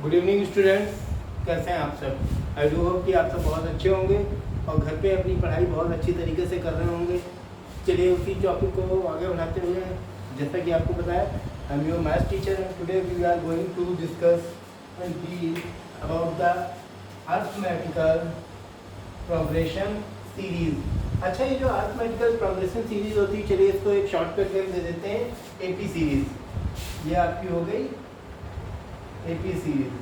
Good evening students, कैसे हैं आप सब। आई डू होप कि आप सब बहुत अच्छे होंगे और घर पे अपनी पढ़ाई बहुत अच्छी तरीके से कर रहे होंगे। चलिए उसी टॉपिक को आगे बढ़ाते हुए, जैसा कि आपको बताया, I am your maths teacher and today we are going to discuss and deal about the arithmetical progression series. अच्छा, ये जो अरिथमेटिकल प्रोग्रेशन सीरीज होती है, चलिए इसको एक शॉर्टकट नेम दे देते हैं, एपी सीरीज। ये आपकी हो गई एपी सीरीज।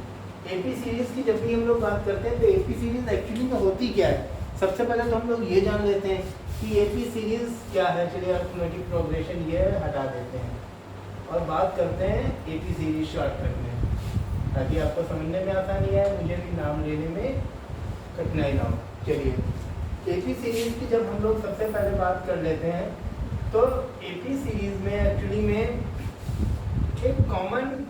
एपी सीरीज की जब भी हम लोग बात करते हैं तो एपी सीरीज एक्चुअली में होती क्या है, सबसे पहले तो हम लोग ये जान लेते हैं कि एपी सीरीज क्या है। चलिए अरिथमेटिक प्रोग्रेशन ये हटा देते हैं और बात करते हैं एपी सीरीज शॉर्टकट में, ताकि आपको समझने में आसानी है, मुझे भी नाम लेने में कठिनाई ना हो। चलिए एपी सीरीज की जब हम लोग सबसे पहले बात कर लेते हैं तो एपी सीरीज में एक्चुअली में एक कॉमन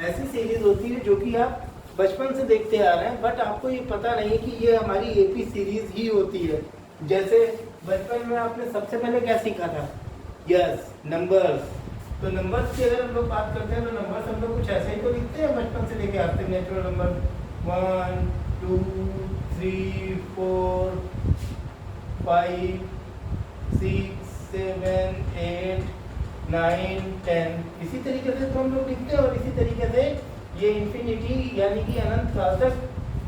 ऐसी सीरीज होती है जो कि आप बचपन से देखते आ रहे हैं, बट आपको ये पता नहीं है कि ये हमारी एपी सीरीज ही होती है। जैसे बचपन में आपने सबसे पहले क्या सीखा था? Yes, numbers. तो नंबर्स की अगर हम लोग बात करते हैं तो नंबर्स हम लोग कुछ ऐसे ही तो लिखते हैं बचपन से लेके आते हैं। नेचुरल नंबर 1 2 3 4 5 6 7 8 9 10, इसी तरीके से तो हम लोग लिखते हैं और इसी तरीके से ये इन्फिनिटी यानी कि अनंत काल तक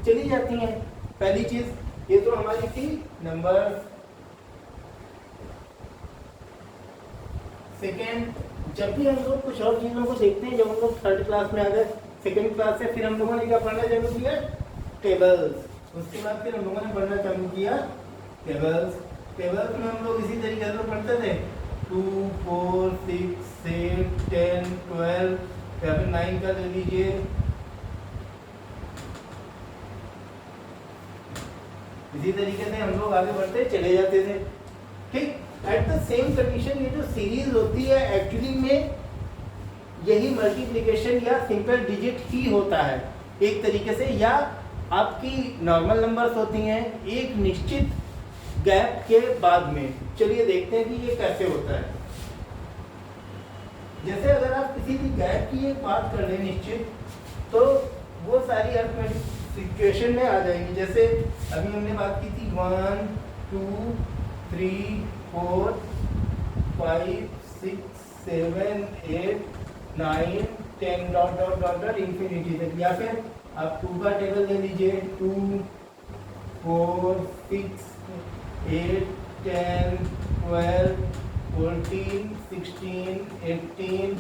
चली जाती हैं। पहली चीज ये तो हमारी थी नंबर। सेकेंड, जब भी हम लोग कुछ और चीजों को देखते हैं, जब हम लोग थर्ड क्लास में आ गए, सेकेंड क्लास से फिर हम लोगों ने क्या पढ़ना चालू किया? टेबल्स। उसके बाद फिर हम लोगों ने पढ़ना चालू किया टेबल्स। टेबल्स में हम लोग इसी तरीके से पढ़ते थे 2 4 6 8 10 12 या फिर 9 का ले लीजिए। इसी तरीके से हम लोग आगे बढ़ते चले जाते थे। ठीक, एट द सेम कंडीशन ये जो सीरीज होती है एक्चुअली में यही मल्टीप्लिकेशन या सिंपल डिजिट ही होता है एक तरीके से, या आपकी नॉर्मल नंबर्स होती हैं एक निश्चित गैप के बाद में। चलिए देखते हैं कि ये कैसे होता है। जैसे अगर आप किसी भी गैप की एक बात कर लें निश्चित, तो वो सारी अरिथमेटिक सिचुएशन में आ जाएंगी। जैसे अभी हमने बात की थी 1 2 3 4 5 6 7 8 9 10 dot dot dot dot infinity तक। या फिर आप 2 का टेबल ले लीजिए, 2 4 6 8 10 12 14 16 18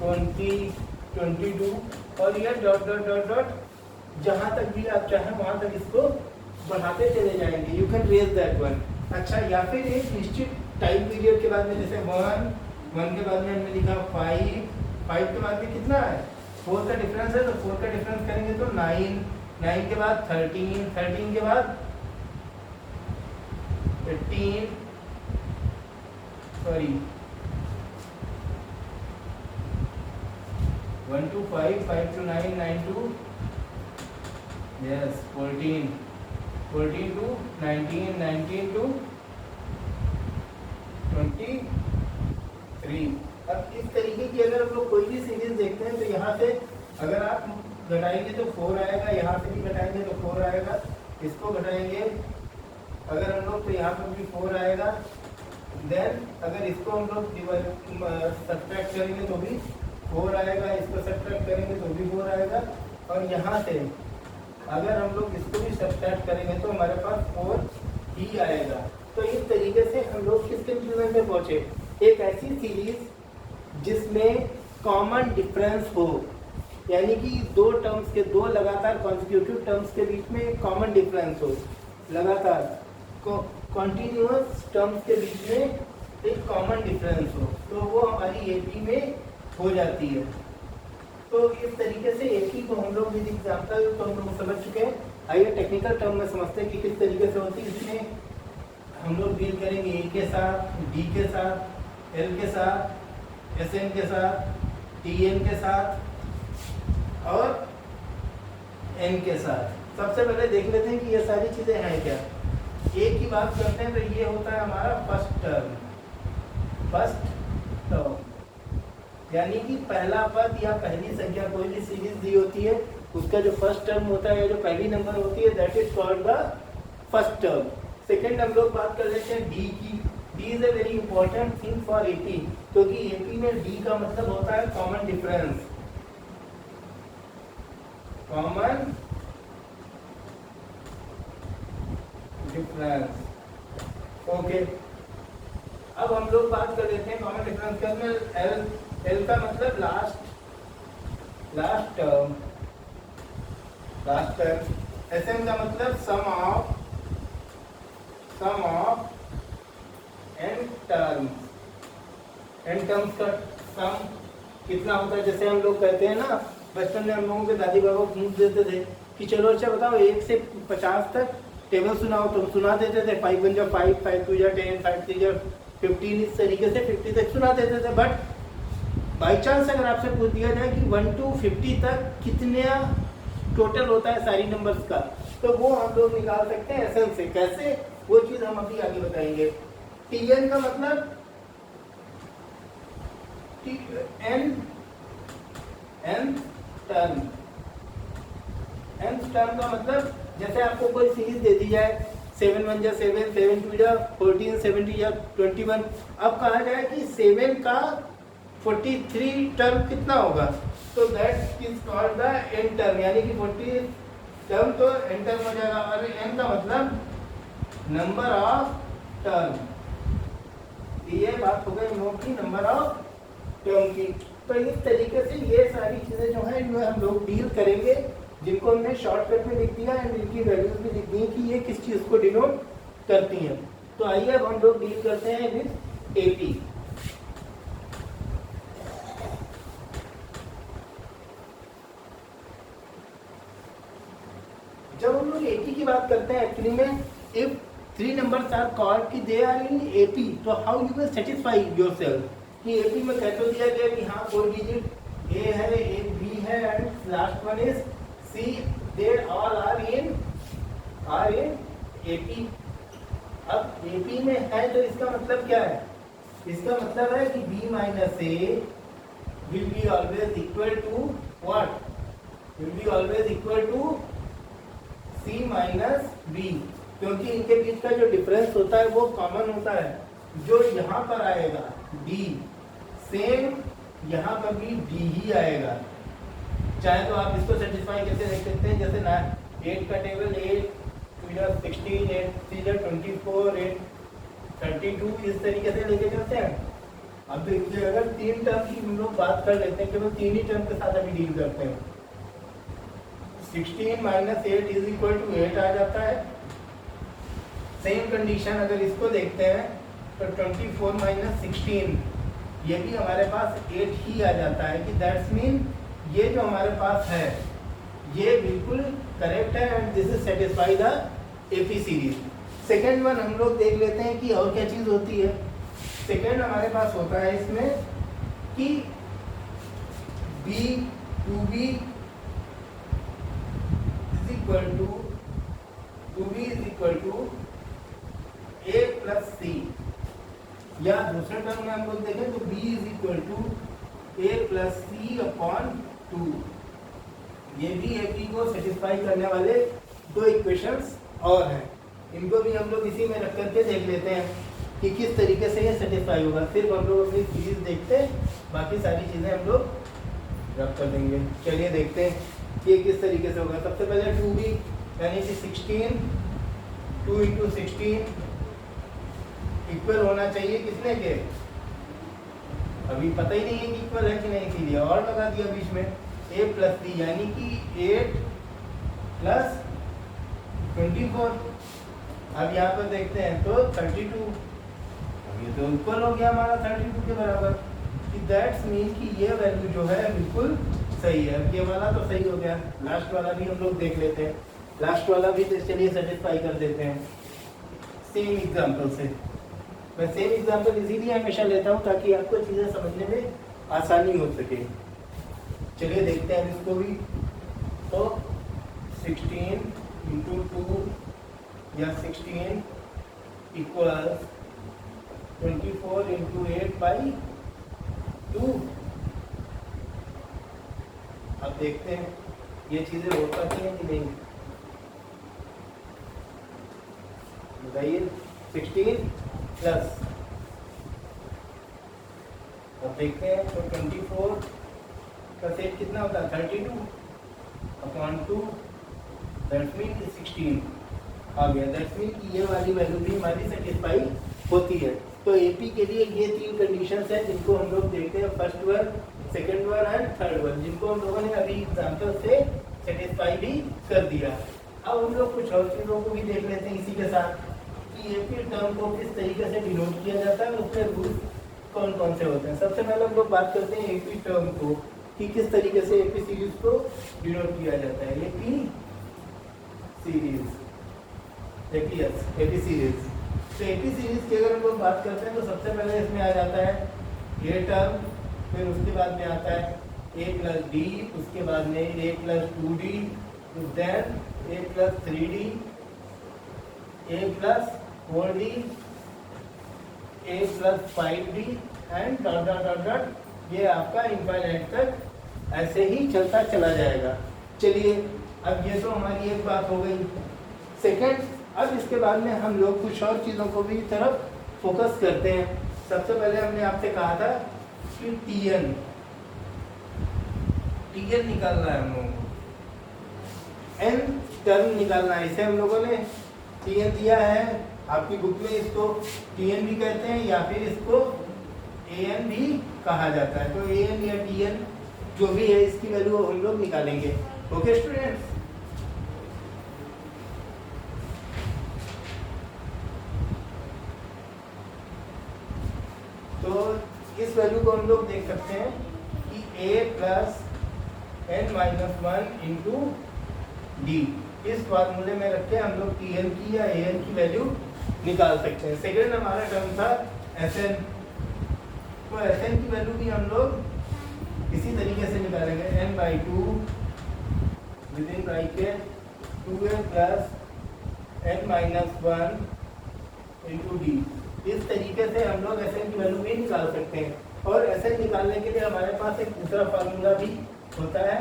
20 22 और ये डॉट डॉट डॉट डॉट जहाँ तक भी आप चाहें वहाँ तक इसको बढ़ाते चले जाएंगे। You can raise that one. अच्छा, या फिर एक निश्चित टाइम पीरियड के बाद में, जैसे 1 के बाद में हमने लिखा 5 के बाद में कितना है? 4 का डिफरेंस है, तो 4 का डिफरेंस करेंगे तो 9 के बाद 13 के बाद 15 sorry 1 to 5 5 to 9 9 to yes 14 to 19 19 to 23। अब इस तरीके की अगर हम लोग कोई भी सीरीज देखते हैं तो यहाँ से अगर आप घटाएंगे तो 4 आएगा, यहाँ से भी घटाएंगे तो 4 आएगा, इसको घटाएंगे अगर हम लोग तो यहाँ पर भी 4 आएगा। देन अगर इसको हम लोग सब्ट्रैक्ट करेंगे तो भी 4 आएगा, इसको सब्ट्रैक्ट करेंगे तो भी 4 आएगा, और यहाँ से अगर हम लोग इसको भी सब्ट्रैक्ट करेंगे तो हमारे पास 4 ही आएगा। तो इस तरीके से हम लोग किस कंक्लूजन पे पहुँचे? एक ऐसी सीरीज जिसमें कॉमन डिफरेंस हो, यानी कि दो टर्म्स के, दो लगातार कॉन्सिक्यूटिव टर्म्स के बीच में एक कॉमन डिफरेंस हो, लगातार कॉन्टिन्यूअस टर्म्स के बीच में एक कॉमन डिफरेंस हो, तो वो हमारी एपी में हो जाती है। तो इस तरीके से एपी को हम लोग विद एग्जाम्पल तो हम लोग समझ चुके हैं। आइए टेक्निकल टर्म में समझते हैं कि किस तरीके से होती है। इसमें हम लोग डील करेंगे ए के साथ, डी के साथ, एल के साथ, एस एन के साथ, टी एन के साथ और एन के साथ। सबसे पहले देख लेते हैं कि ये सारी चीज़ें हैं क्या। ए की बात करते हैं तो ये होता है हमारा फर्स्ट टर्म। यानी कि पहला पद या पहली संख्या कोई भी सीरीज दी होती है, उसका जो फर्स्ट टर्म होता है या जो पहली नंबर होती है, that is called the first term. Second हम लोग बात कर लेते हैं डी की। D is a very important thing for AP, क्योंकि एपी में डी का मतलब होता है common difference. Common difference, okay. अब हम लोग बात कर लेते हैं कॉमन डिफरेंस का में एल। एल का मतलब लास्ट टर्म। एस एम का मतलब sum of N terms. N terms का सम कितना होता है? जैसे हम लोग कहते हैं ना, बचपन में हम लोगों के दादी बाबा पूछ देते थे कि चलो अच्छा बताओ 1 से 50 तक टेबल सुनाओ, तो सुना देते थे 5 1 जा 5, 5 2 जा 10, 5 3 जा 15, इस तरीके से 50 तक सुना देते थे। बट बाई चांस अगर आपसे पूछ दिया जाए कि 1 to 50 तक कितने टोटल होता है सारी नंबर्स का, तो वो हम लोग निकाल सकते हैं एसएन से। कैसे, वो चीज हम अभी आगे बताएंगे। टीएन का मतलब एन टर्म का मतलब जैसे आपको कोई सीरीज दे दी जाए 7 1 जा 7, 7 2 जा 14, 70 या 21। अब कहा जाए कि 7 का 43 टर्म कितना होगा, तो that is called the n term, यानी कि 40 टर्म तो एन टर्म हो जाएगा। और एन का मतलब नंबर ऑफ टर्म। ये बात हो गई हम लोग की नंबर ऑफ टर्म की। तो इस तरीके से ये सारी चीजें जो है इनमें हम लोग डील करेंगे, जिनको हमने शॉर्टकट में लिख दिया एंड इनकी वैल्यूज भी लिख दी कि ये किस चीज को डिनोट करती हैं। तो आइए अब हम लोग डील करते हैं विद एपी। जब हम लोग एपी की बात करते हैं, एक्चुअली में इफ 3 numbers are called कि they are in AP, तो how you will satisfy yourself कि AP में कह तो दिया गया कि हाँ कोई डिजिट A है, एक B है and last one is C, they all are in AP। अब AP में है तो इसका मतलब क्या है? इसका मतलब है कि B minus A will be always equal to what? Will be always equal to C minus B, क्योंकि इनके बीच का जो डिफरेंस होता है वो कॉमन होता है। जो यहाँ पर आएगा D, सेम यहाँ पर भी D ही आएगा। चाहे तो आप इसको सेटिस्फाई कैसे देख सकते हैं, जैसे ना 8 का टेबल 8 2 16, 8 3 24, 8 32, इस तरीके से लेके चलते हैं। अब देखिए अगर 3 टर्म की हम लोग बात कर लेते हैं, केवल 3 ही टर्म के साथ अभी डील करते हैं। 16 minus 8 is equal to 8 आ जाता है। सेम कंडीशन अगर इसको देखते हैं तो 24 minus 16 ये भी हमारे पास 8 ही आ जाता है कि दैट्स मीन ये जो हमारे पास है ये बिल्कुल करेक्ट है and this is satisfy the AP series. Second one हम लोग देख लेते हैं कि और क्या चीज़ होती है। सेकेंड हमारे पास होता है इसमें कि B 2B is equal to 2B is equal to A plus C, या दूसरे टर्म में हम लोग देखें तो B is equal to A plus C upon 2। ये भी AP को सेटिस्फाई करने वाले दो इक्वेशंस और हैं, इनको भी हम लोग इसी में रख करके देख लेते हैं कि किस तरीके से ये सेटिस्फाई होगा। सिर्फ हम लोग अपनी सीरीज देखते हैं, बाकी सारी चीज़ें हम लोग रख कर देंगे। चलिए देखते हैं कि ये किस तरीके से होगा। सबसे पहले 2B यानी कि 16 2 into 16 इक्वल होना चाहिए कितने के, अभी पता ही नहीं है कि इक्वल है कि नहीं, इसीलिए और लगा दिया बीच में A plus C यानी कि 8 plus 24। अब यहाँ पर देखते हैं तो 32, अब ये तो इक्वल हो गया हमारा 32 के बराबर कि दैट्स मीन कि ये वैल्यू जो है बिल्कुल सही है। अब ये वाला तो सही हो गया, लास्ट वाला भी हम लोग देख लेते हैं। लास्ट वाला भी चलिए सेटिस्फाई कर देते हैं सेम एग्जांपल से। मैं सेम एग्जांपल इसीलिए हमेशा लेता हूँ ताकि आपको चीज़ें समझने में आसानी हो सके। चलिए देखते हैं इसको भी। तो 16 into 2 या 16 equals 24 into 8 by 2। देखते हैं ये चीज़ें हो पाती हैं कि नहीं, बताइए। 16 प्लस, अब देखते हैं तो 24 का सेट कितना होता है 32/2, दैट मीन 16 आ गया। दैट मीन कि ये वाली वैल्यू भी हमारी सेटिस्फाई होती है। तो एपी के लिए ये 3 कंडीशंस हैं जिनको हम लोग देखते हैं, first one, second one and third one, जिनको हम लोगों ने अभी एग्जाम्पल से सेटिस्फाई भी कर दिया। अब हम लोग कुछ और चीज़ों को भी देख लेते हैं इसी के साथ कि एपी टर्म को किस तरीके से डिनोट किया जाता है और उसके रूल्स कौन कौन से होते हैं। सबसे पहले हम लोग बात करते हैं एपी टर्म को कि किस तरीके से एपी सीरीज को डिनोट किया जाता है। AP series, AP series. तो एपी सीरीज की अगर हम लोग बात करते हैं तो सबसे पहले इसमें आ जाता है ये टर्म, फिर उसके बाद में आता है a प्लस डी, उसके बाद में a plus 2d, then a plus 3d, a plus 4d, a plus 5d and dot dot dot dot, ये आपका इनफाइनाइट तक ऐसे ही चलता चला जाएगा। चलिए, अब ये तो हमारी एक बात हो गई। सेकंड, अब इसके बाद में हम लोग कुछ और चीज़ों को भी तरफ फोकस करते हैं। सबसे पहले हमने आपसे कहा था कि टीएन निकालना है हम लोगों को, एन टर्म निकालना है। इसे हम लोगों ने टीएन दिया है आपकी बुक में, इसको टीएन भी कहते हैं या फिर इसको एएन भी कहा जाता है। तो एएन या टीएन जो भी है इसकी वैल्यू हम लोग निकालेंगे। ओके स्टूडेंट्स, तो इस वैल्यू को हम लोग देख सकते हैं कि a plus n minus 1 into D, इस फार्मूले में रख के हम लोग tn की या an की वैल्यू निकाल सकते हैं। सेकेंड हमारा टर्म था sn, तो sn की वैल्यू भी हम लोग इसी तरीके से निकालेंगे, n/2 with in bracket 2a plus n minus 1 into D. इस तरीके से हम लोग sn की वैल्यू भी निकाल सकते हैं। और sn निकालने के लिए हमारे पास एक दूसरा फार्मूला भी होता है,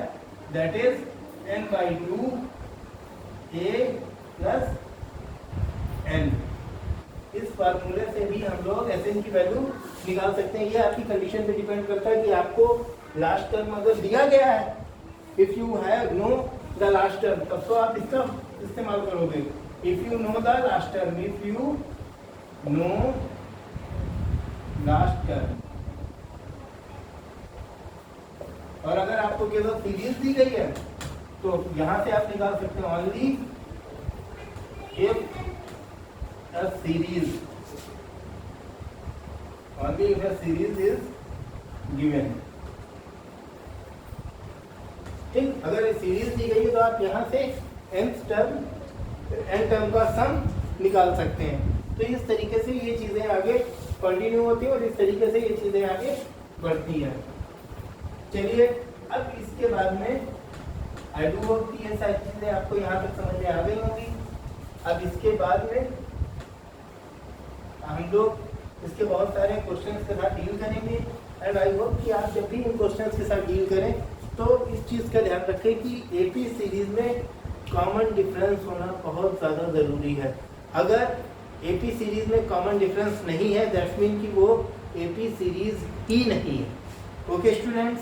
that is n/2 a plus n। इस फार्मूले से भी हम लोग sn की वैल्यू निकाल सकते हैं। ये आपकी कंडीशन पे डिपेंड करता है कि आपको लास्ट टर्म अगर दिया गया है, if you have know the last term, तब तो आप इसका इस्तेमाल करोगे। If you know the last term, if you know last term, और अगर आपको केवल सीरीज दी गई है तो यहां से आप निकाल सकते हैं only if a series, only if a series is given। ठीक, अगर सीरीज दी गई है तो आप यहाँ से n टर्म का सम निकाल सकते हैं। तो इस तरीके से ये चीज़ें आगे कंटिन्यू होती है और इस तरीके से ये चीज़ें आगे बढ़ती हैं। चलिए, अब इसके बाद में आई डू होप कि ये सारी चीज़ें आपको यहाँ तक समझ में आ गई होंगी। अब इसके बाद में हम लोग इसके बहुत सारे क्वेश्चंस के साथ डील करेंगे एंड आई होप कि आप जब भी इन क्वेश्चंस के साथ डील करें तो इस चीज़ का ध्यान रखें कि एपी सीरीज में कॉमन डिफरेंस होना बहुत ज़्यादा ज़रूरी है। अगर एपी सीरीज में कॉमन डिफरेंस नहीं है, दैट्स मीन कि वो एपी सीरीज ही नहीं है। Okay students,